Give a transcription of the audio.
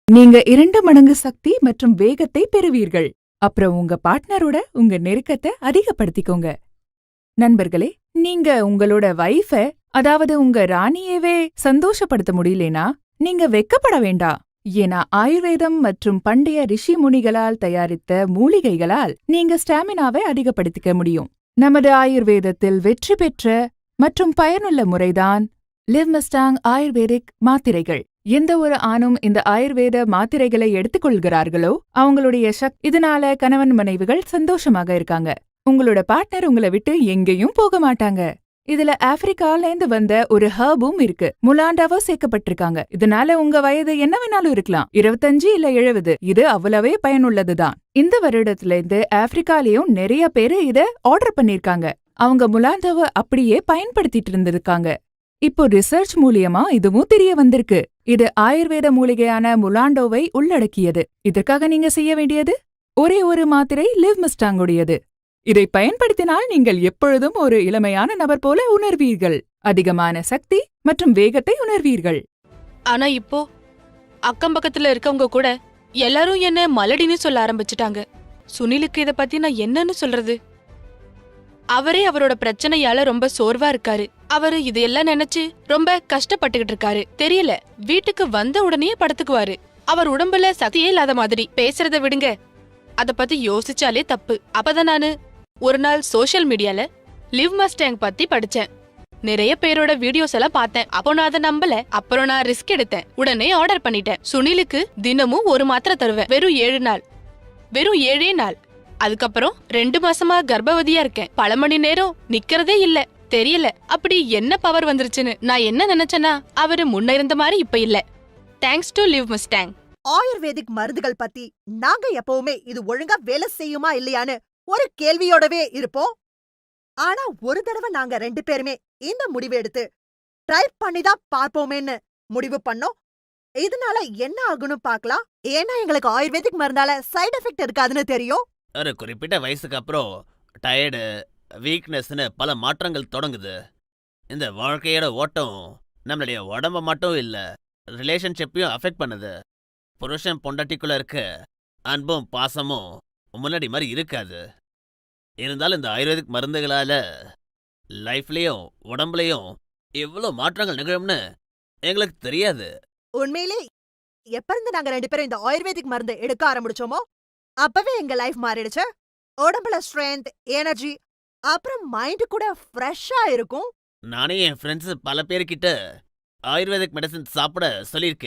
நீங்க 2 மடங்கு சக்தி மற்றும் வேகத்தை பெறுவீர்கள். அப்புறம் உங்க பார்ட்னரோட உங்க நெருக்கத்தை அதிகப்படுத்திக்கோங்க. நண்பர்களே, நீங்க உங்களோட வைஃப, அதாவது உங்க ராணியவே சந்தோஷப்படுத்த முடியலனா நீங்க வெக்கப்பட வேண்டாம். ஏன்னா ஆயுர்வேதம் மற்றும் பண்டைய ரிஷி முனிகளால் தயாரித்த மூலிகைகளால் நீங்க ஸ்டாமினாவை அதிகப்படுத்திக்க முடியும். நமது ஆயுர்வேதத்தில் வெற்றி பெற்ற மற்றும் பயனுள்ள முறைதான் லிவ்மஸ்டாங் ஆயுர்வேதிக் மாத்திரைகள். எந்த ஒரு ஆணும் இந்த ஆயுர்வேத மாத்திரைகளை எடுத்துக்கொள்கிறார்களோ அவங்களுடைய இதனால கணவன் மனைவிகள் சந்தோஷமாக இருக்காங்க. உங்களோட பார்ட்னர் உங்களை விட்டு எங்கேயும் போக மாட்டாங்க. இதுல ஆப்பிரிக்கால இருந்து வந்த ஒரு ஹர்பும் இருக்கு. முலாண்டாவோ சேர்க்கப்பட்டிருக்காங்க. இதனால உங்க வயது என்ன வேணாலும் இருக்கலாம், 25 இல்ல 70. இது அவ்வளவே பயனுள்ளதுதான். இந்த வருடத்துல இருந்து ஆப்பிரிக்காலயும் நிறைய பேரு இத ஆர்டர் பண்ணிருக்காங்க. அவங்க முலாண்டாவை அப்படியே பயன்படுத்திட்டு இருந்திருக்காங்க. இப்போ ரிசர்ச் மூலியமா இதுவும் தெரிய வந்திருக்கு. இது ஆயுர்வேத மூலிகையான முலாண்டோவை உள்ளடக்கியது. இதற்காக நீங்க செய்ய வேண்டியது ஒரே ஒரு மாத்திரை லிவ்மஸ்டாங்குடையது. இதை பயன்படுத்தினால் நீங்கள் எப்பொழுதும் ஒரு இளமையான நபர் போல உணர்வீர்கள். அதிகமான சக்தி மற்றும் வேகத்தை உணர்வீர்கள். ஆனா இப்போ அக்கம் பக்கத்துல இருக்கவங்க கூட எல்லாரும் என்ன மலடின்னு சொல்ல ஆரம்பிச்சுட்டாங்க. சுனிலுக்கு இத பத்தி நான் என்னன்னு சொல்றது? அவரே அவரோட பிரச்சனையால ரொம்ப சோர்வா இருக்காரு. அவரு இதையெல்லாம் நினைச்சு ரொம்ப கஷ்டப்பட்டுகிட்டு இருக்காரு. தெரியல, வீட்டுக்கு வந்த உடனே படுத்துக்குவாரு. அவர் உடம்புல சக்தியே இல்லாத மாதிரி. பேசுறத விடுங்க, அத பத்தி யோசிச்சாலே தப்பு. அப்பதான் நானு ஒரு நாள் சோஷியல் மீடியால லிவ்மஸ்டாங் பத்தி படிச்சேன். நிறைய பேரோட வீடியோஸ் எல்லாம் பார்த்தேன். அப்போ நான் அதை நம்பல. அப்புறம் நான் ரிஸ்க் எடுத்தேன். உடனே ஆர்டர் பண்ணிட்டேன். சுனிலுக்கு தினமும் ஒரு மாத்திரை தருவேன். வெறும் 7 நாள். வெறும் 7 நாள். அதுக்கப்புறம் 2 மாசமா கர்ப்பவதியா இருக்கேன். பல மணி நேரம் நிக்கிறதே இல்ல. தெரியல அப்படி என்ன பவர் வந்துருச்சுன்னு. நான் என்ன நினைச்சேன்னா அவரு முன்ன இருந்த மாதிரி இப்ப இல்ல. Thanks to லிவ்மஸ்டாங். ஆயுர்வேதிக் மருந்துகள் பத்தி நாங்க எப்பவுமே இது ஒழுங்கா வேலை செய்யுமா இல்லையான்னு ஒரு கேள்வியோடவே இருப்போம். ஆனா ஒரு தடவை நாங்க 2 பேருமே இந்த முடிவு எடுத்து ட்ரை பண்ணிதான் பார்ப்போமேன்னு முடிவு பண்ணோம். இதனால என்ன ஆகுன்னு பார்க்கலாம். ஏன்னா எங்களுக்கு ஆயுர்வேதிக் மருந்தால சைடு எஃபெக்ட் இருக்காதுன்னு தெரியும். ஒரு குறிப்பிட்ட வயசுக்கு அப்புறம் டயர்டு, வீக்னஸ்னு பல மாற்றங்கள் தொடங்குது. இந்த வாழ்க்கையோட ஓட்டம் நம்மளுடைய உடம்ப மட்டும் இல்ல, ரிலேஷன்ஷிப்பையும் அஃபெக்ட் பண்ணுது. புருஷன் பொண்டாட்டிக்குள்ள இருக்க அன்பும் பாசமும் முன்னாடி மாதிரி இருக்காது. இருந்தாலும் இந்த ஆயுர்வேதிக் மருந்துகளால லைஃப்லயும் உடம்புலயும் எவ்வளோ மாற்றங்கள் நிகழும்னு எங்களுக்கு தெரியாது. உண்மையிலே எப்ப இருந்து நாங்க 2 பேரும் இந்த ஆயுர்வேதிக் மருந்து எடுக்க ஆரம்பிச்சோமோ அப்பவே எங்க லைஃப் மாறிடுச்சு. உடம்புல ஸ்ட்ரென்த், எனர்ஜி, அப்புறம் மைண்ட் கூட ஃப்ரெஷ்ஷா இருக்கும். நானே என் ஃப்ரெண்ட்ஸ் பல பேர்கிட்ட ஆயுர்வேதிக் மெடிசன் சாப்பிட சொல்லியிருக்கேன்.